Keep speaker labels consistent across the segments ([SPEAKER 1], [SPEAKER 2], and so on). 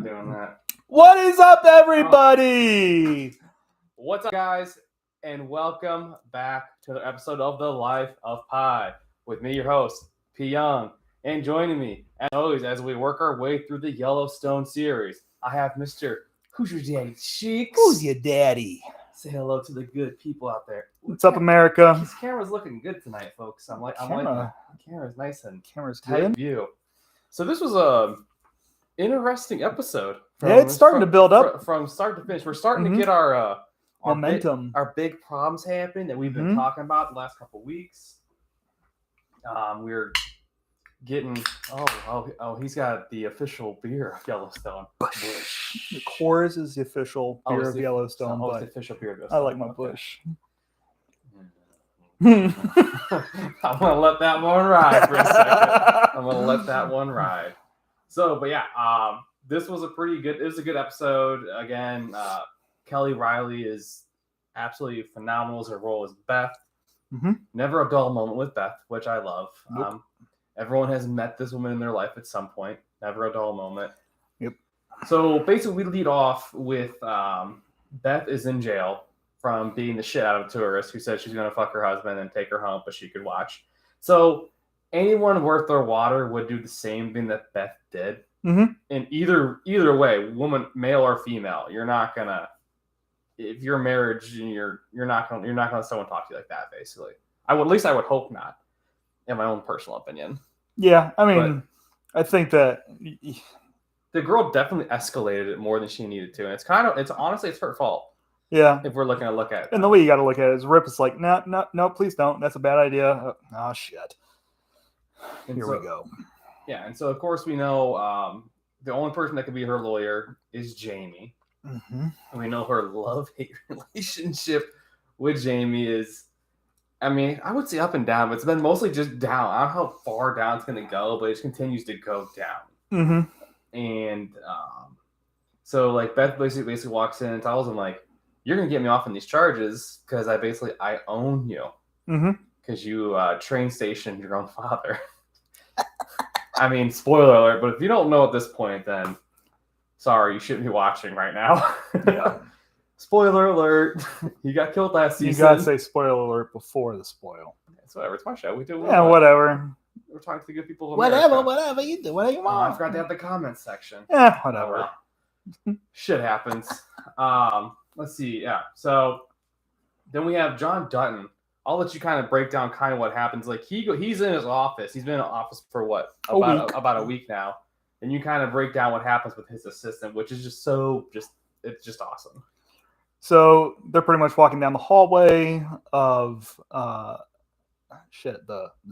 [SPEAKER 1] not doing that.
[SPEAKER 2] What is up, everybody?
[SPEAKER 1] What's up, guys? And welcome back to the episode of The Life of Pi with me, your host, P. Young. And joining me, as always, as we work our way through the Yellowstone series, I have Mr. Who's Your Daddy Cheeks?
[SPEAKER 2] Who's your daddy?
[SPEAKER 1] Say hello to the good people out there.
[SPEAKER 2] What's up, America?
[SPEAKER 1] This camera's looking good tonight, folks. I'm like
[SPEAKER 2] Camera.
[SPEAKER 1] the camera's nice and
[SPEAKER 2] Camera's
[SPEAKER 1] tight
[SPEAKER 2] good.
[SPEAKER 1] view. So this was a interesting episode.
[SPEAKER 2] It's starting to build up
[SPEAKER 1] from start to finish. We're starting to get our
[SPEAKER 2] momentum.
[SPEAKER 1] Our big problems happening that we've been talking about the last couple of weeks. We're getting he's got the official beer of Yellowstone.
[SPEAKER 2] The Coors is the official beer of Yellowstone, but
[SPEAKER 1] the official beer of
[SPEAKER 2] I
[SPEAKER 1] Yellowstone.
[SPEAKER 2] like my Bush.
[SPEAKER 1] I'm gonna let that one ride for a second. I'm gonna let that one ride. So, but yeah, this was a good episode. Again, Kelly Riley is absolutely phenomenal as her role as Beth. Never a dull moment with Beth, which I love.
[SPEAKER 2] Nope.
[SPEAKER 1] Everyone has met this woman in their life at some point. Never a dull moment.
[SPEAKER 2] Yep.
[SPEAKER 1] So basically, we lead off with Beth is in jail from beating the shit out of a tourist who said she's going to fuck her husband and take her home, but she could watch. So anyone worth their water would do the same thing that Beth did. And either way, woman, male or female, you're not gonna. If you're marriage, you're not gonna let someone talk to you like that. Basically, I would hope not. In my own personal opinion.
[SPEAKER 2] Yeah, I mean, I think that
[SPEAKER 1] the girl definitely escalated it more than she needed to, and it's honestly it's her fault.
[SPEAKER 2] Yeah,
[SPEAKER 1] if we're looking to look at it.
[SPEAKER 2] And the way you got to look at it is Rip is like, no, please don't. That's a bad idea. Oh shit. Here we go.
[SPEAKER 1] Yeah, and so of course we know the only person that could be her lawyer is Jamie. And we know her love-hate relationship with Jamie is, I mean, I would say up and down, but it's been mostly just down. I don't know how far down it's going to go, but it just continues to go down. And so, like, Beth basically walks in and tells him, like, you're going to get me off on these charges because I own you. Because you train stationed your own father. I mean, spoiler alert, but if you don't know at this point, then sorry, you shouldn't be watching right now.
[SPEAKER 2] Yeah.
[SPEAKER 1] Spoiler alert. He got killed last season.
[SPEAKER 2] You got to say spoiler alert before the spoil.
[SPEAKER 1] It's whatever. It's my show. We do.
[SPEAKER 2] Yeah, whatever.
[SPEAKER 1] We're talking to the good people of America.
[SPEAKER 2] Whatever you do. Whatever you want.
[SPEAKER 1] I forgot to have the comments section.
[SPEAKER 2] Yeah, whatever.
[SPEAKER 1] Shit happens. Let's see. Yeah. So then we have John Dutton. I'll let you kind of break down kind of what happens. Like he's in his office. He's been in office for what? About a week now. And you kind of break down what happens with his assistant, which is it's just awesome.
[SPEAKER 2] So they're pretty much walking down the hallway of the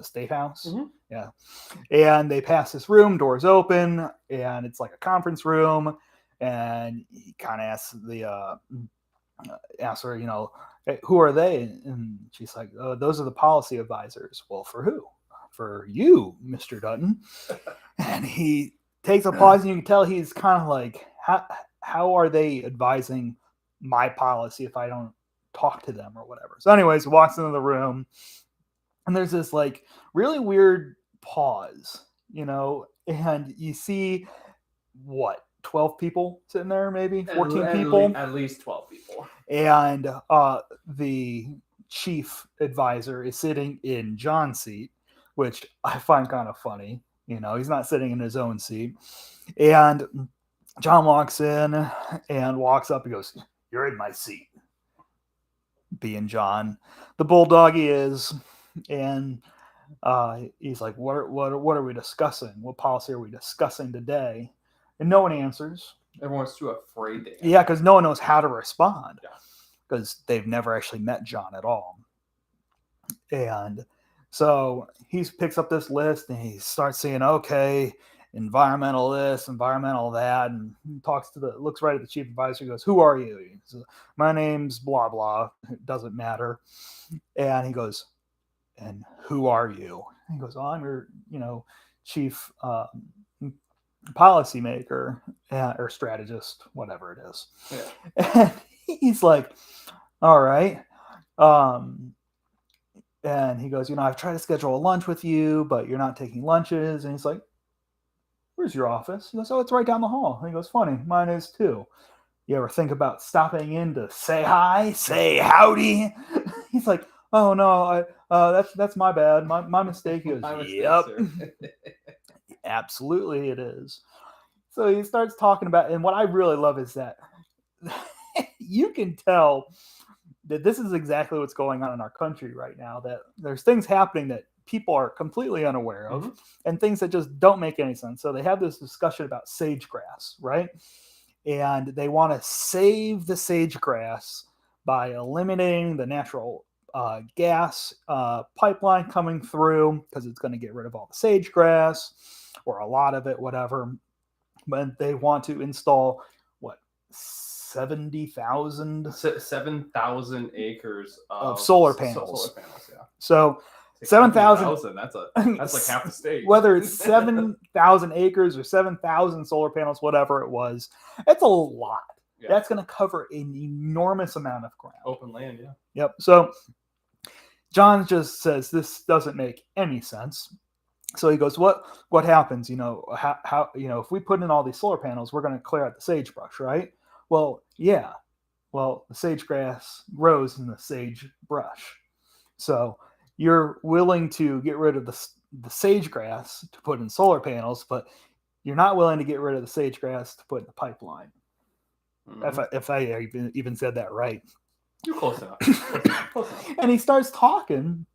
[SPEAKER 2] State House. Yeah. And they pass this room, doors open, and it's like a conference room. And he kind of asks her, you know, hey, who are they? And she's like, oh, those are the policy advisors. Well, for who? For you, Mr. Dutton. And he takes a pause, and you can tell he's kind of like, how are they advising my policy if I don't talk to them or whatever? So anyways, he walks into the room, and there's this like really weird pause, you know, and you see 12 people sitting there, maybe 14 people,
[SPEAKER 1] at least 12 people.
[SPEAKER 2] And the chief advisor is sitting in John's seat, which I find kind of funny. You know, he's not sitting in his own seat. And John walks in and walks up and goes, "You're in my seat." Being John, the bulldog he is. And he's like, what are we discussing? What policy are we discussing today? And no one answers.
[SPEAKER 1] Everyone's too afraid to answer.
[SPEAKER 2] Yeah, because no one knows how to respond. Because they've never actually met John at all. And so he picks up this list and he starts saying, okay, environmental this, environmental that, and he looks right at the chief advisor, goes, who are you? He says, my name's blah, blah. It doesn't matter. And he goes, and who are you? And he goes, oh, I'm your, chief policymaker or strategist, whatever it is. Yeah. And he's like, all right. And he goes, I've tried to schedule a lunch with you, but you're not taking lunches. And he's like, where's your office? He goes, oh, it's right down the hall. He goes, funny, mine is too. You ever think about stopping in to say hi, say howdy? He's like, oh no, that's my bad, my mistake. He goes, yep, absolutely it is. So he starts talking about, and what I really love is that you can tell that this is exactly what's going on in our country right now, that there's things happening that people are completely unaware of, and things that just don't make any sense. So they have this discussion about sagegrass, right? And they want to save the sagegrass by eliminating the natural gas pipeline coming through, because it's going to get rid of all the sagegrass, or a lot of it, whatever. But they want to install, what, 7,000
[SPEAKER 1] acres
[SPEAKER 2] of solar panels.
[SPEAKER 1] Yeah.
[SPEAKER 2] So 7,000.
[SPEAKER 1] That's like half the state.
[SPEAKER 2] Whether it's 7,000 acres or 7,000 solar panels, whatever it was, it's a lot. Yeah. That's going to cover an enormous amount of ground.
[SPEAKER 1] Open land, yeah.
[SPEAKER 2] Yep. So John just says this doesn't make any sense. So he goes, what happens? How if we put in all these solar panels, we're going to clear out the sagebrush, right? Well, yeah. Well, the sagegrass grows in the sagebrush. So you're willing to get rid of the sagegrass to put in solar panels, but you're not willing to get rid of the sagegrass to put in the pipeline. If I even said that right.
[SPEAKER 1] You're close enough.
[SPEAKER 2] And he starts talking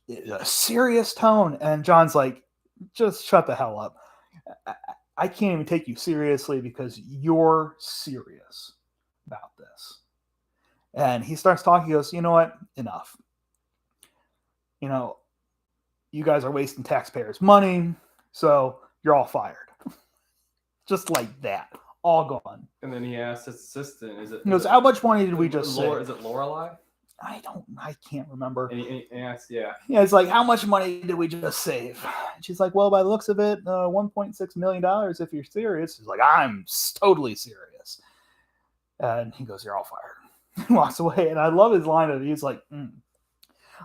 [SPEAKER 2] in a serious tone, and John's like, just shut the hell up. I can't even take you seriously because you're serious about this. And he starts talking, he goes, you know what? Enough. You guys are wasting taxpayers' money, so you're all fired. Just like that. All gone.
[SPEAKER 1] And then he asked his assistant,
[SPEAKER 2] he goes, how much money did we just save?
[SPEAKER 1] Is it Lorelei?
[SPEAKER 2] I can't remember.
[SPEAKER 1] And he asked, yeah.
[SPEAKER 2] Yeah, it's like, how much money did we just save? And she's like, well, by the looks of it, $1.6 million if you're serious. He's like, I'm totally serious. And he goes, you're all fired. He walks away. And I love his line of, he's like,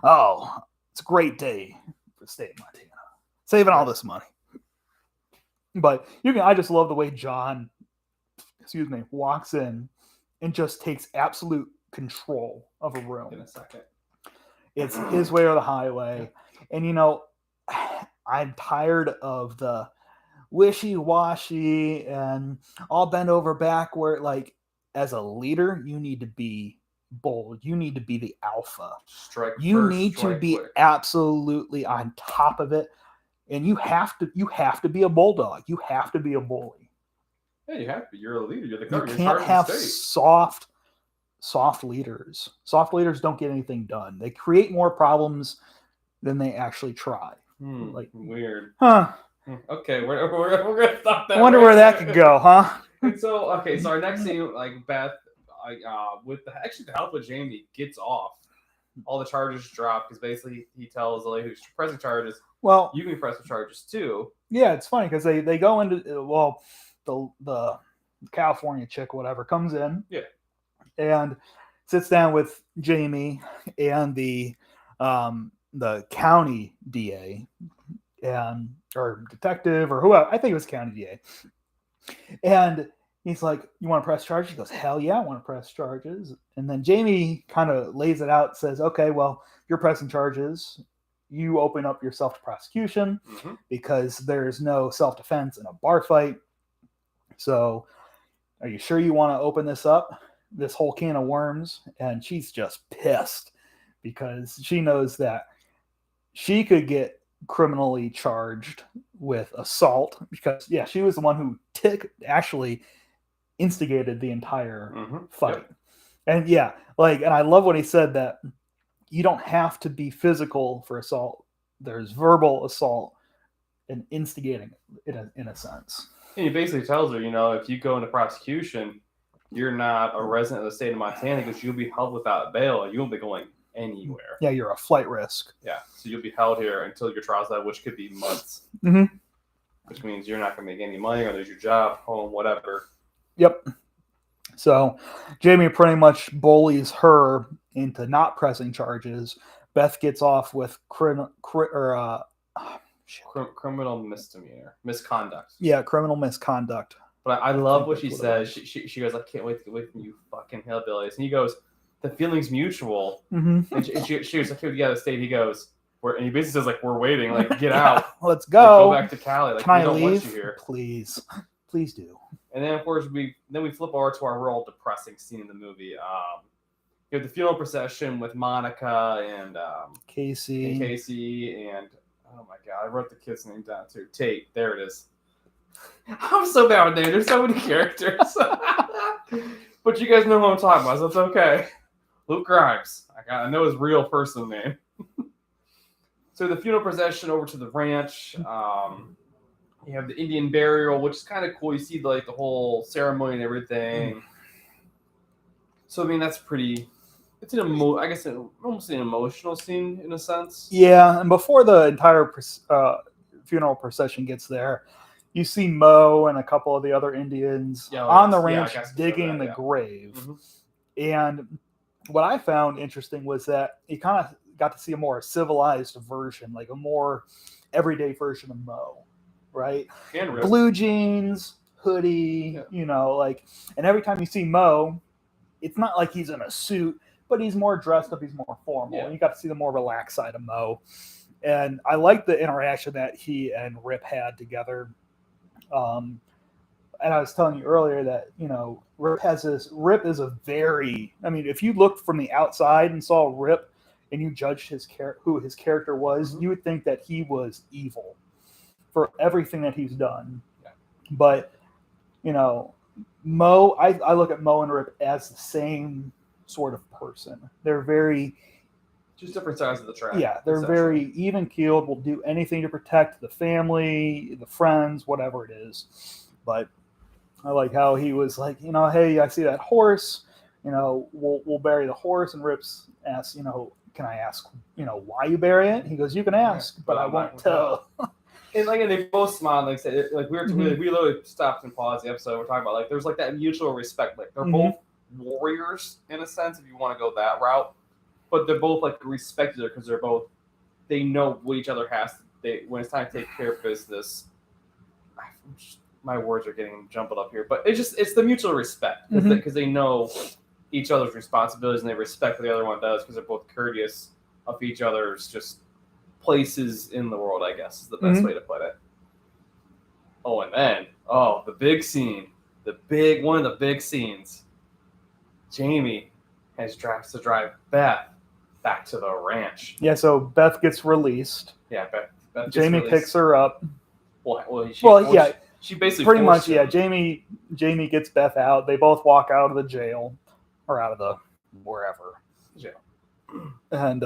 [SPEAKER 2] oh, it's a great day for the state of Montana. Saving all this money. But I just love the way John, walks in and just takes absolute control of a room.
[SPEAKER 1] In a second.
[SPEAKER 2] It's his way or the highway. And I'm tired of the wishy-washy and all bent over backward. Like, as a leader, you need to be bold. You need to be the alpha. You need to be absolutely on top of it. And you have to be a bulldog. You have to be a bully.
[SPEAKER 1] Yeah, you have to. You're a leader. You're the governor.
[SPEAKER 2] You can't have soft leaders. Soft leaders don't get anything done. They create more problems than they actually try.
[SPEAKER 1] Weird.
[SPEAKER 2] Huh.
[SPEAKER 1] Okay, we're gonna stop that.
[SPEAKER 2] I wonder where that could go, huh?
[SPEAKER 1] And so our next scene, like Beth, with the help of Jamie, gets off. All the charges drop because basically he tells the lady who's pressing charges, well, you can press the charges too.
[SPEAKER 2] Yeah, it's funny because they go into the California chick, whatever, comes in, and sits down with Jamie and the county DA or detective or whoever. I think it was county DA, and he's like, you want to press charges? He goes, hell yeah, I want to press charges. And then Jamie kind of lays it out, says, okay, well, you're pressing charges. You open up yourself to prosecution because there's no self-defense in a bar fight. So are you sure you want to open this up, this whole can of worms? And she's just pissed because she knows that she could get criminally charged with assault because, she was the one who actually instigated the entire fight. And and I love when he said that you don't have to be physical for assault. There's verbal assault and instigating in a sense.
[SPEAKER 1] And he basically tells her, if you go into prosecution, you're not a resident of the state of Montana because you'll be held without bail and you won't be going anywhere.
[SPEAKER 2] Yeah, you're a flight risk.
[SPEAKER 1] Yeah, so you'll be held here until your trial's out, which could be months. Which means you're not going to make any money or there's your job, home, whatever.
[SPEAKER 2] Yep. So Jamie pretty much bullies her into not pressing charges. Beth gets off with
[SPEAKER 1] Criminal misdemeanor. Misconduct.
[SPEAKER 2] Yeah, criminal misconduct.
[SPEAKER 1] But I love what she says. She goes, I can't wait to get away from you fucking hillbillies. And he goes, the feeling's mutual.
[SPEAKER 2] Mm-hmm.
[SPEAKER 1] And she was like, you gotta stay. He goes, and he basically says, like, we're waiting. Like, get out.
[SPEAKER 2] Let's go.
[SPEAKER 1] Like, go back to Cali. Like,
[SPEAKER 2] Can
[SPEAKER 1] we
[SPEAKER 2] I
[SPEAKER 1] don't
[SPEAKER 2] leave?
[SPEAKER 1] want you here.
[SPEAKER 2] Please. Please do.
[SPEAKER 1] And then, of course, we flip over to our real depressing scene in the movie. You have the funeral procession with Monica and
[SPEAKER 2] Casey.
[SPEAKER 1] And oh my god, I wrote the kid's name down too. Tate. There it is. I'm so bad with names. There's so many characters. But you guys know who I'm talking about, so it's okay. Luke Grimes. I know his real person name. So the funeral procession over to the ranch. You have the Indian burial, which is kind of cool. You see the whole ceremony and everything. So I mean, that's pretty. It's almost an emotional scene in a sense.
[SPEAKER 2] Yeah, and before the entire funeral procession gets there, you see Mo and a couple of the other Indians on the ranch digging the grave. Mm-hmm. And what I found interesting was that you kind of got to see a more civilized version, like a more everyday version of Mo, right?
[SPEAKER 1] And
[SPEAKER 2] blue jeans, hoodie, and every time you see Mo, it's not like he's in a suit, but he's more dressed up, he's more formal. Yeah. You got to see the more relaxed side of Mo. And I like the interaction that he and Rip had together. And I was telling you earlier that, Rip is a very, if you looked from the outside and saw Rip and you judged who his character was, mm-hmm. you would think that he was evil for everything that he's done. Yeah. But, Mo, I look at Mo and Rip as the same sort of person. They're very...
[SPEAKER 1] just different sides of the track.
[SPEAKER 2] Yeah, they're very even-keeled, will do anything to protect the family, the friends, whatever it is. But I like how he was like, hey, I see that horse, we'll bury the horse. And Rips asks, can I ask, why you bury it? He goes, you can ask, but I won't tell.
[SPEAKER 1] And they both smiled, like said, we literally stopped and paused the episode. We're talking about there's that mutual respect. Like they're both warriors in a sense, if you want to go that route. But they're both respect each other because they know what each other has. When it's time to take care of business. My words are getting jumbled up here, but it's the mutual respect because they know each other's responsibilities and they respect what the other one does because they're both courteous of each other's just places in the world, I guess is the best way to put it. Oh, and then the big scene, one of the big scenes. Jamie has to drive Beth back to the ranch.
[SPEAKER 2] Yeah, so Beth gets released.
[SPEAKER 1] Yeah, Beth
[SPEAKER 2] Jamie picks her up.
[SPEAKER 1] She basically
[SPEAKER 2] pretty much, yeah. Jamie gets Beth out. They both walk out of the jail or out of the wherever jail. And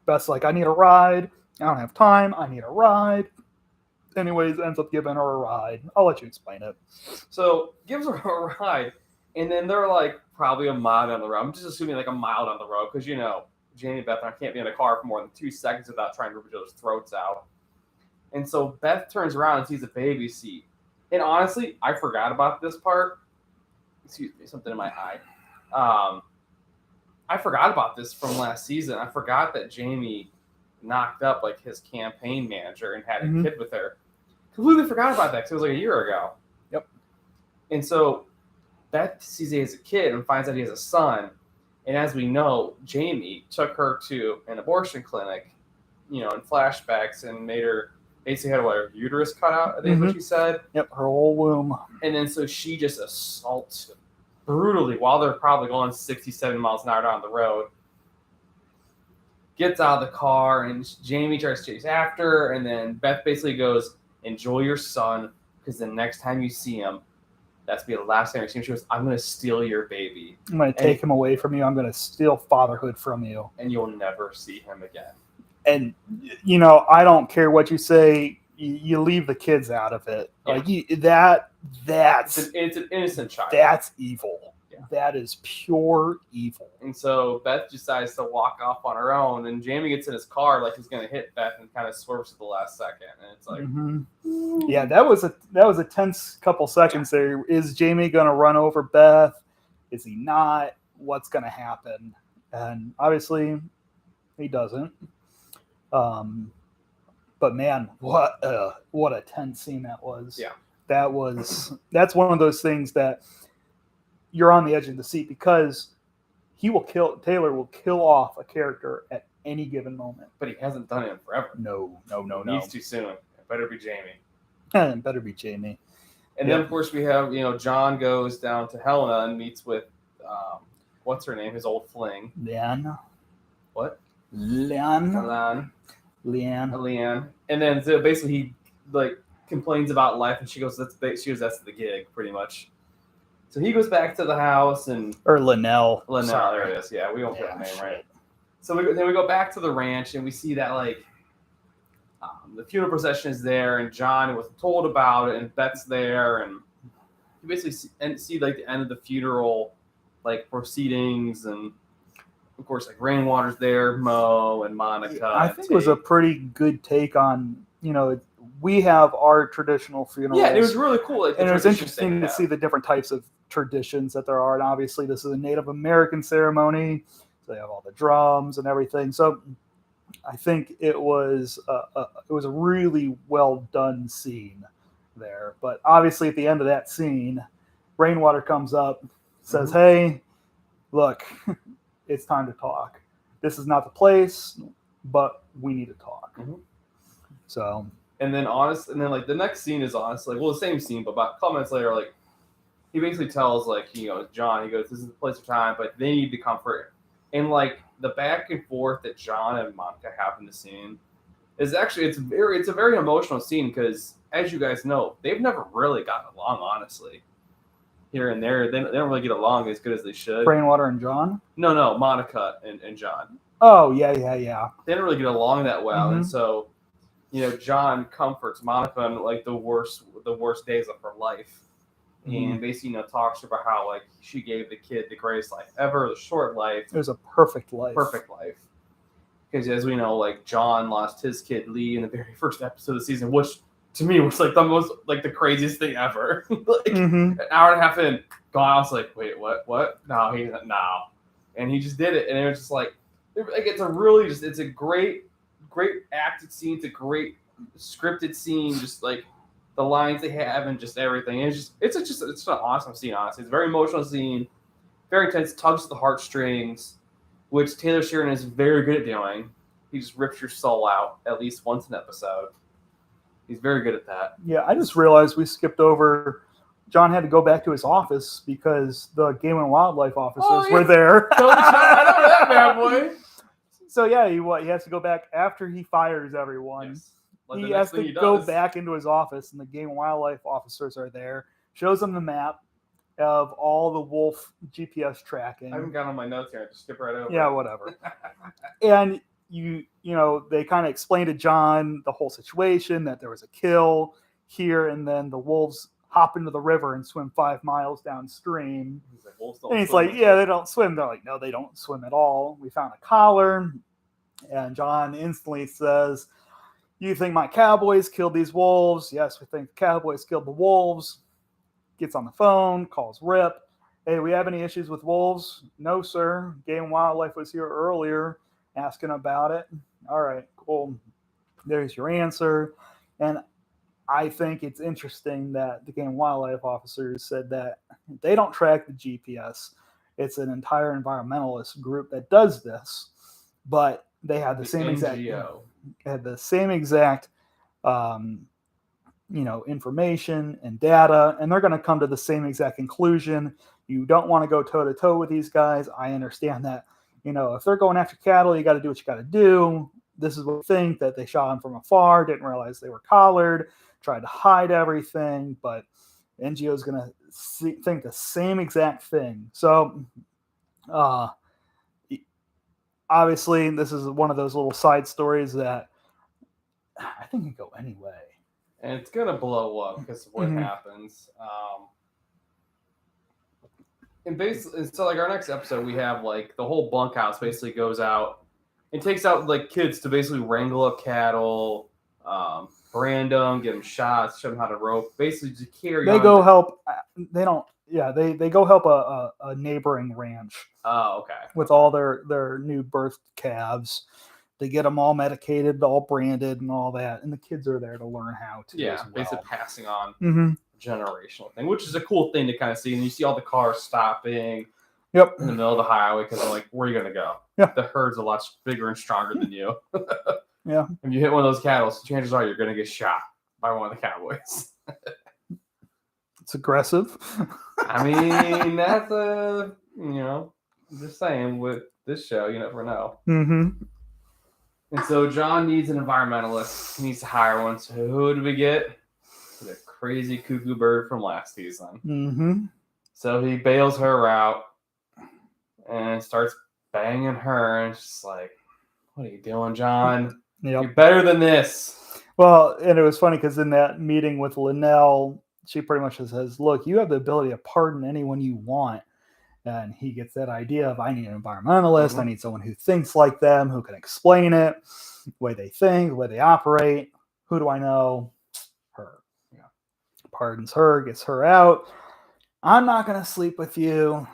[SPEAKER 2] Beth's like, I need a ride. I don't have time. I need a ride. Anyways, ends up giving her a ride. I'll let you explain it.
[SPEAKER 1] So gives her a ride, and then they're probably a mile down the road. I'm just assuming a mile down the road because Jamie and Beth can't be in a car for more than 2 seconds without trying to rip each other's throats out. And so Beth turns around and sees a baby seat. And honestly, I forgot about this part. Excuse me, something in my eye. I forgot about this from last season. I forgot that Jamie knocked up his campaign manager and had a kid with her. Completely forgot about that because it was a year ago.
[SPEAKER 2] Yep. And
[SPEAKER 1] so Beth sees he has a kid and finds out he has a son. And as we know, Jamie took her to an abortion clinic, in flashbacks and made her basically had her uterus cut out, I think is what she said.
[SPEAKER 2] Yep, her whole womb.
[SPEAKER 1] And then so she just assaults him brutally while they're probably going 67 miles an hour down the road. Gets out of the car and Jamie tries to chase after her. And then Beth basically goes, enjoy your son because the next time you see him, that's be the last time you see him. She goes, I'm going to steal your baby.
[SPEAKER 2] I'm going to take him away from you. I'm going to steal fatherhood from you.
[SPEAKER 1] And you'll never see him again.
[SPEAKER 2] And, I don't care what you say. You leave the kids out of it. Yeah. That's
[SPEAKER 1] it's an innocent child.
[SPEAKER 2] That's evil. Yeah. That is pure evil.
[SPEAKER 1] And so Beth decides to walk off on her own, and Jamie gets in his car he's going to hit Beth and kind of swerves at the last second. And it's
[SPEAKER 2] yeah, that was a tense couple seconds there. Is Jamie going to run over Beth? Is he not? What's going to happen? And obviously, he doesn't. But man, what a tense scene that was.
[SPEAKER 1] Yeah.
[SPEAKER 2] That's one of those things that you're on the edge of the seat because Taylor will kill off a character at any given moment.
[SPEAKER 1] But he hasn't done it in forever.
[SPEAKER 2] No.
[SPEAKER 1] He needs to soon. It better be Jamie.
[SPEAKER 2] It better be Jamie.
[SPEAKER 1] And then, of course, we have, John goes down to Helena and meets with, what's her name? His old fling.
[SPEAKER 2] Leanne.
[SPEAKER 1] What?
[SPEAKER 2] Leanne.
[SPEAKER 1] And then, so basically, he, complains about life, and she goes, that's the gig, pretty much. So he goes back to the house, and...
[SPEAKER 2] Or Linnell.
[SPEAKER 1] There it is. Yeah, we won't get the name right. So then we go back to the ranch, and we see that, the funeral procession is there, and John was told about it, and Beth's there, and you basically see the end of the funeral, proceedings, and of course, Rainwater's there, Mo and Monica.
[SPEAKER 2] I think it was a pretty good take on, we have our traditional funerals.
[SPEAKER 1] Yeah, it was really cool.
[SPEAKER 2] And it was interesting to see the different types of traditions that there are. And obviously, this is a Native American ceremony, so they have all the drums and everything. So I think it was a really well done scene there. But obviously, at the end of that scene, Rainwater comes up, says, "Hey, look, it's time to talk. This is not the place, but we need to talk." So,
[SPEAKER 1] and then the next scene is honestly, the same scene, but about comments later, he basically tells John, he goes, "This is the place or time, but they need the comfort." And the back and forth that John and Monica have in the scene is actually it's a very emotional scene because, as you guys know, they've never really gotten along, honestly. Here and there, they don't really get along as good as they should.
[SPEAKER 2] Rainwater and John?
[SPEAKER 1] No, Monica and John.
[SPEAKER 2] Oh, yeah.
[SPEAKER 1] They don't really get along that well, and so, John comforts Monica on the worst days of her life, and basically, talks about how she gave the kid the greatest life ever, the short life.
[SPEAKER 2] It was a perfect life.
[SPEAKER 1] Because as we know, John lost his kid Lee in the very first episode of the season, which to me was the most the craziest thing ever. An hour and a half in, gone. I was like, wait, what? No, and he just did it, and it was just it's a great acted scene. It's a great scripted scene. Just the lines they have and just everything. And it's an awesome scene. Honestly, it's a very emotional scene, very intense, tugs at the heartstrings, which Taylor Sheridan is very good at doing. He just rips your soul out at least once an episode. He's very good at that.
[SPEAKER 2] Yeah, I just realized we skipped over. John had to go back to his office because the Game and Wildlife officers were there.
[SPEAKER 1] I know that bad boy.
[SPEAKER 2] So yeah, he has to go back after he fires everyone.
[SPEAKER 1] Yes.
[SPEAKER 2] He has to go back into his office, and the Game and Wildlife officers are there. Shows him the map of all the wolf GPS tracking.
[SPEAKER 1] I haven't got on my notes here. I just skip right over.
[SPEAKER 2] Yeah, whatever. And they kind of explain to John the whole situation, that there was a kill here, and then the wolves hop into the river and swim 5 miles downstream. He's like, yeah, they don't swim. They're like, no, they don't swim at all. We found a collar. And John instantly says, "You think my cowboys killed these wolves?" "Yes, we think the cowboys killed the wolves." Gets on the phone, calls Rip. "Hey, we have any issues with wolves?" "No, sir. Game and Wildlife was here earlier asking about it." "All right, cool. There's your answer." And I think it's interesting that the Game and Wildlife officers said that they don't track the GPS. It's an entire environmentalist group that does this, but they have the same exact information and data, and they're going to come to the same exact conclusion. You don't want to go toe to toe with these guys. I understand that. If they're going after cattle, you got to do what you got to do. This is what we think, that they shot them from afar, didn't realize they were collared, tried to hide everything, but NGO is going to think the same exact thing. So, obviously, this is one of those little side stories that I think can go anyway.
[SPEAKER 1] And it's going to blow up because of what happens. And basically, so our next episode, we have the whole bunkhouse basically goes out and takes out kids to basically wrangle up cattle, brand them, give them shots, show them how to rope, basically to carry on.
[SPEAKER 2] They go help. They don't. Yeah, they go help a neighboring ranch.
[SPEAKER 1] Oh, okay.
[SPEAKER 2] With all their new birthed calves They get them all medicated, all branded, and all that. And the kids are there to learn how to.
[SPEAKER 1] Yeah,
[SPEAKER 2] as well.
[SPEAKER 1] basically passing on
[SPEAKER 2] Mm-hmm.
[SPEAKER 1] generational thing, which is a cool thing to kind of see. And you see all the cars stopping
[SPEAKER 2] Yep.
[SPEAKER 1] in the middle of the highway because they're like, where are you going to go?
[SPEAKER 2] Yeah.
[SPEAKER 1] The herd's a lot bigger and stronger than you.
[SPEAKER 2] Yeah.
[SPEAKER 1] If you hit one of those cattle, chances are you're going to get shot by one of the cowboys.
[SPEAKER 2] It's aggressive.
[SPEAKER 1] I mean, that's just saying with this show, you never know.
[SPEAKER 2] Mm-hmm.
[SPEAKER 1] And so John needs an environmentalist. He needs to hire one. So who do we get? The crazy cuckoo bird from last season.
[SPEAKER 2] Mm-hmm.
[SPEAKER 1] So he bails her out and starts banging her. And she's like, what are you doing, John?
[SPEAKER 2] Yep.
[SPEAKER 1] You're better than this.
[SPEAKER 2] Well, and it was funny because in that meeting with Linnell, she pretty much says, look, you have the ability to pardon anyone you want. And he gets that idea of, I need an environmentalist.
[SPEAKER 1] Mm-hmm.
[SPEAKER 2] I need someone who thinks like them, who can explain it, the way they think, the way they operate. Who do I know? Her.
[SPEAKER 1] Yeah.
[SPEAKER 2] Pardons her, gets her out. I'm not going to sleep with you.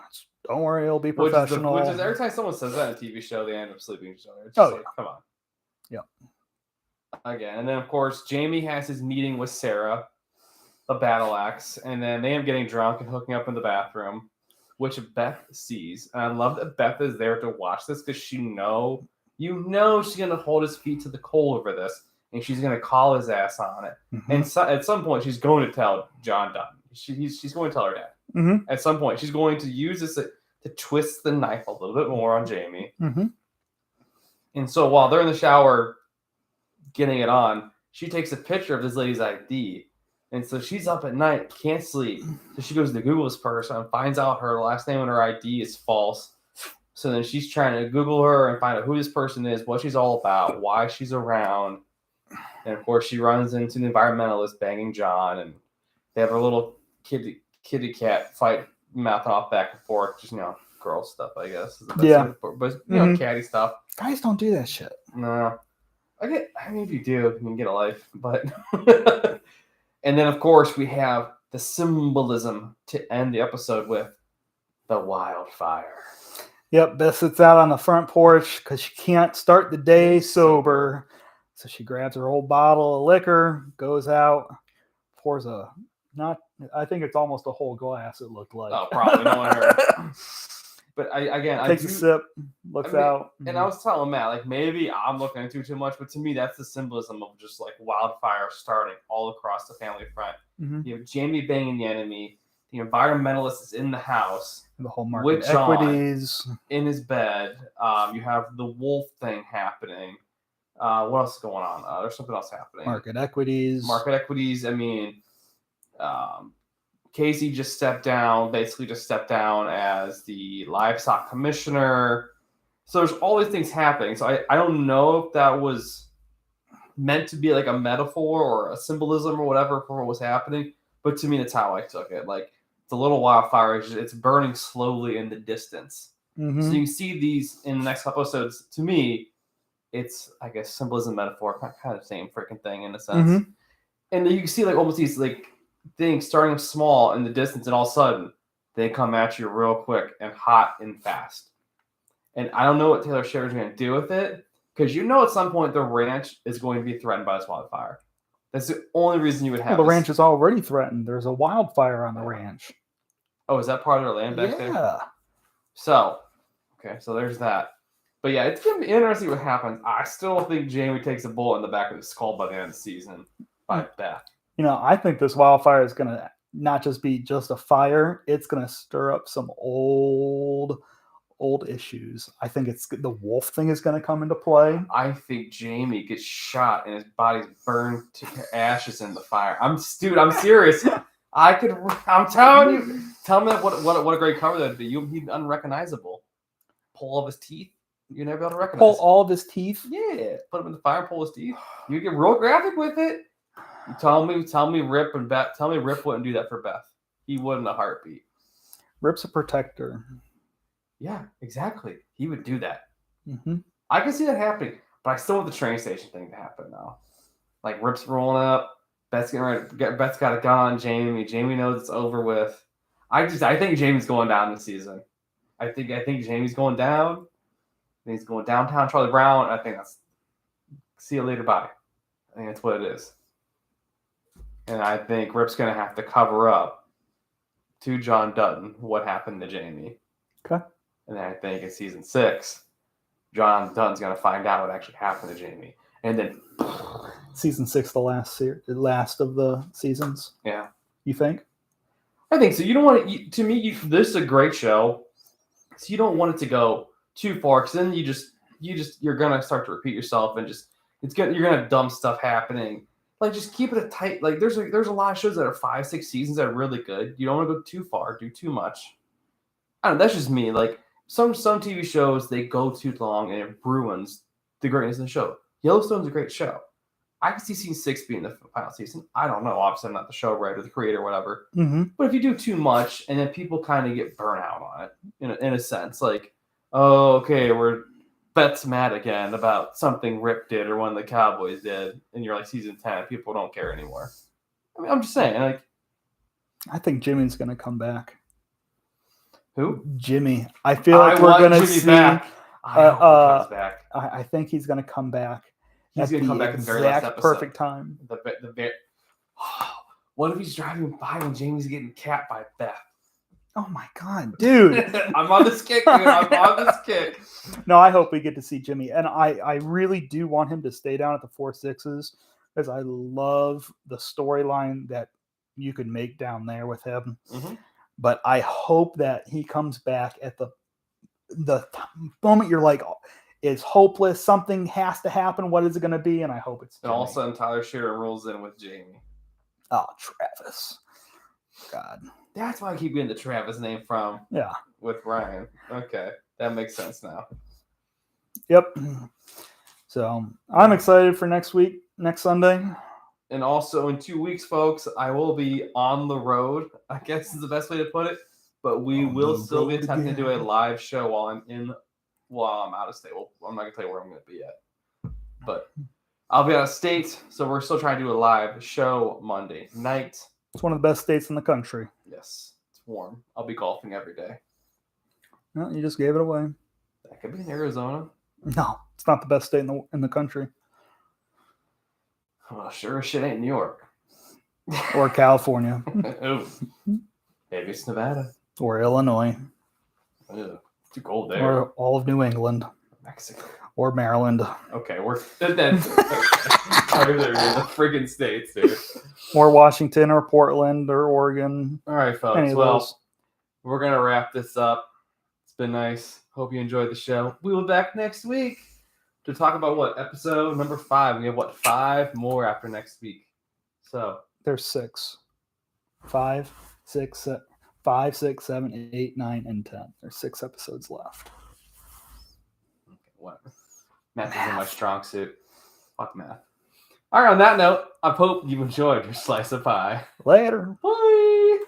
[SPEAKER 2] Don't worry, it'll be professional.
[SPEAKER 1] Which is every time someone says that in a TV show, they end up sleeping with each other. It's just come on.
[SPEAKER 2] Yep.
[SPEAKER 1] Again. And then, of course, Jamie has his meeting with Sarah, the battle axe, and then they end up getting drunk and hooking up in the bathroom, which Beth sees. And I love that Beth is there to watch this because she's going to hold his feet to the coal over this, and she's going to call his ass on it.
[SPEAKER 2] Mm-hmm.
[SPEAKER 1] And so, at some point, she's going to tell John Dunn. She's going to tell her dad.
[SPEAKER 2] Mm-hmm.
[SPEAKER 1] At some point, she's going to use this to twist the knife a little bit more on Jamie.
[SPEAKER 2] Mm-hmm.
[SPEAKER 1] And so while they're in the shower getting it on, she takes a picture of this lady's ID. And so she's up at night, can't sleep. So she goes to Google this person and finds out her last name and her ID is false. So then she's trying to Google her and find out who this person is, what she's all about, why she's around. And of course, she runs into the environmentalist banging John, and they have a little kitty cat fight, mouthing off back and forth, just girl stuff, I guess.
[SPEAKER 2] Yeah,
[SPEAKER 1] but catty stuff.
[SPEAKER 2] Guys don't do that shit.
[SPEAKER 1] No, I mean, if you do, you can get a life, but. And then, of course, we have the symbolism to end the episode with the wildfire.
[SPEAKER 2] Yep, Beth sits out on the front porch because she can't start the day sober. So she grabs her old bottle of liquor, goes out, pours I think it's almost a whole glass, it looked like.
[SPEAKER 1] Oh, probably. No one heard. But
[SPEAKER 2] takes a sip, looks out.
[SPEAKER 1] And I was telling Matt, like, maybe I'm looking into too much, but to me, that's the symbolism of just like wildfire starting all across the family front.
[SPEAKER 2] Mm-hmm.
[SPEAKER 1] You have Jamie banging the enemy. The environmentalist is in the house.
[SPEAKER 2] The whole market
[SPEAKER 1] with John
[SPEAKER 2] equities
[SPEAKER 1] in his bed. You have the wolf thing happening. What else is going on? There's something else happening.
[SPEAKER 2] Market equities.
[SPEAKER 1] I mean, Casey just stepped down as the livestock commissioner. So there's all these things happening. So I don't know if that was meant to be like a metaphor or a symbolism or whatever for what was happening. But to me, that's how I took it. Like the little wildfire, it's burning slowly in the distance.
[SPEAKER 2] Mm-hmm.
[SPEAKER 1] So you see these in the next couple episodes. To me, it's, I guess, symbolism, metaphor, kind of the same freaking thing in a sense.
[SPEAKER 2] Mm-hmm.
[SPEAKER 1] And then you can see like almost these like things starting small in the distance, and all of a sudden they come at you real quick and hot and fast. And I don't know what Taylor Sheridan's going to do with it, because at some point the ranch is going to be threatened by this wildfire. That's the only reason you would have
[SPEAKER 2] the ranch is already threatened. There's a wildfire on the ranch.
[SPEAKER 1] Oh, is that part of their land back there?
[SPEAKER 2] Yeah.
[SPEAKER 1] So there's that. But yeah, it's going to be interesting what happens. I still think Jamie takes a bullet in the back of his skull by the end of the season by Beth.
[SPEAKER 2] I think this wildfire is going to not just be just a fire. It's going to stir up some old issues. I think the wolf thing is going to come into play.
[SPEAKER 1] I think Jamie gets shot and his body's burned to ashes in the fire. I'm serious. I'm telling you. Tell me what a great cover that'd be. He'd be unrecognizable. Pull all of his teeth. You'd never be able to recognize.
[SPEAKER 2] Pull all of his teeth.
[SPEAKER 1] Yeah, put him in the fire. Pull his teeth. You get real graphic with it. Tell me, Rip and Beth. Tell me, Rip wouldn't do that for Beth. He wouldn't a heartbeat.
[SPEAKER 2] Rip's a protector.
[SPEAKER 1] Yeah, exactly. He would do that.
[SPEAKER 2] Mm-hmm.
[SPEAKER 1] I can see that happening, but I still want the train station thing to happen now. Like Rip's rolling up, Beth's getting ready. Beth's got a gun. Jamie knows it's over with. I think Jamie's going down this season. I think Jamie's going down. I think he's going downtown Charlie Brown. I think see you later, bye. I think that's what it is. And I think Rip's going to have to cover up to John Dutton what happened to Jamie.
[SPEAKER 2] Okay.
[SPEAKER 1] And then I think in season 6, John Dutton's going to find out what actually happened to Jamie. And then
[SPEAKER 2] season 6, the last of the seasons.
[SPEAKER 1] Yeah.
[SPEAKER 2] You think?
[SPEAKER 1] I think so. You don't want it, to me, this is a great show. So you don't want it to go too far, because then you're going to start to repeat yourself, and you're going to have dumb stuff happening. Like, just keep it a tight, like, there's a lot of shows that are 5, 6 seasons that are really good. You don't want to go too far, do too much. I don't know, that's just me. Like, some TV shows, they go too long and it ruins the greatness of the show. Yellowstone's a great show. I can see season 6 being the final season. I don't know. Obviously, I'm not the show writer, the creator, whatever.
[SPEAKER 2] Mm-hmm.
[SPEAKER 1] But if you do too much, and then people kind of get burnt out on it, in a sense, like, oh, okay, Beth's mad again about something Rip did or one of the Cowboys did, and you're like season 10, people don't care anymore. I mean, I'm just saying, like,
[SPEAKER 2] I think Jimmy's going to come back.
[SPEAKER 1] Who?
[SPEAKER 2] Jimmy. I feel like we're going to see.
[SPEAKER 1] Back. I hope he comes back.
[SPEAKER 2] I think he's going to come back.
[SPEAKER 1] He's going to come back in the very last episode.
[SPEAKER 2] Perfect time.
[SPEAKER 1] What if he's driving by and Jamie's getting capped by Beth?
[SPEAKER 2] Oh my God, dude.
[SPEAKER 1] I'm on this kick, dude. I'm on this kick.
[SPEAKER 2] No, I hope we get to see Jimmy. And I really do want him to stay down at the 4-6s, because I love the storyline that you could make down there with him.
[SPEAKER 1] Mm-hmm.
[SPEAKER 2] But I hope that he comes back at the moment you're like, it's hopeless. Something has to happen. What is it going to be? And I hope it's Jimmy.
[SPEAKER 1] And all of a sudden, Tyler Shearer rolls in with Jamie.
[SPEAKER 2] Oh, Travis. God.
[SPEAKER 1] That's why I keep getting the Travis name from.
[SPEAKER 2] Yeah.
[SPEAKER 1] With Ryan. Okay. That makes sense now.
[SPEAKER 2] Yep. So I'm excited for next Sunday.
[SPEAKER 1] And also in 2 weeks, folks, I will be on the road, I guess is the best way to put it. But we will still be attempting to do a live show while I'm out of state. Well, I'm not going to tell you where I'm going to be yet. But I'll be out of state, so we're still trying to do a live show Monday night.
[SPEAKER 2] It's one of the best states in the country.
[SPEAKER 1] Yes, it's warm. I'll be golfing every day.
[SPEAKER 2] Well, you just gave it away.
[SPEAKER 1] That could be in Arizona.
[SPEAKER 2] No, it's not the best state in the country.
[SPEAKER 1] Well, sure as shit ain't New York.
[SPEAKER 2] Or California.
[SPEAKER 1] Ooh. Maybe it's Nevada.
[SPEAKER 2] Or Illinois.
[SPEAKER 1] Ew, too cold there.
[SPEAKER 2] Or all of New England.
[SPEAKER 1] Mexico.
[SPEAKER 2] Or Maryland.
[SPEAKER 1] Okay, we're then the friggin' states, dude.
[SPEAKER 2] Or Washington, or Portland, or Oregon.
[SPEAKER 1] All right, folks. Well, we're gonna wrap this up. It's been nice. Hope you enjoyed the show. We will be back next week to talk about what episode number 5. We have 5 more after next week. So
[SPEAKER 2] there's 6, 5, 6, 5, 6, 7, 8, 9, and 10. There's 6 episodes left.
[SPEAKER 1] Okay, whatever. Math isn't my strong suit. Fuck math. All right, on that note, I hope you enjoyed your slice of pie.
[SPEAKER 2] Later.
[SPEAKER 1] Bye.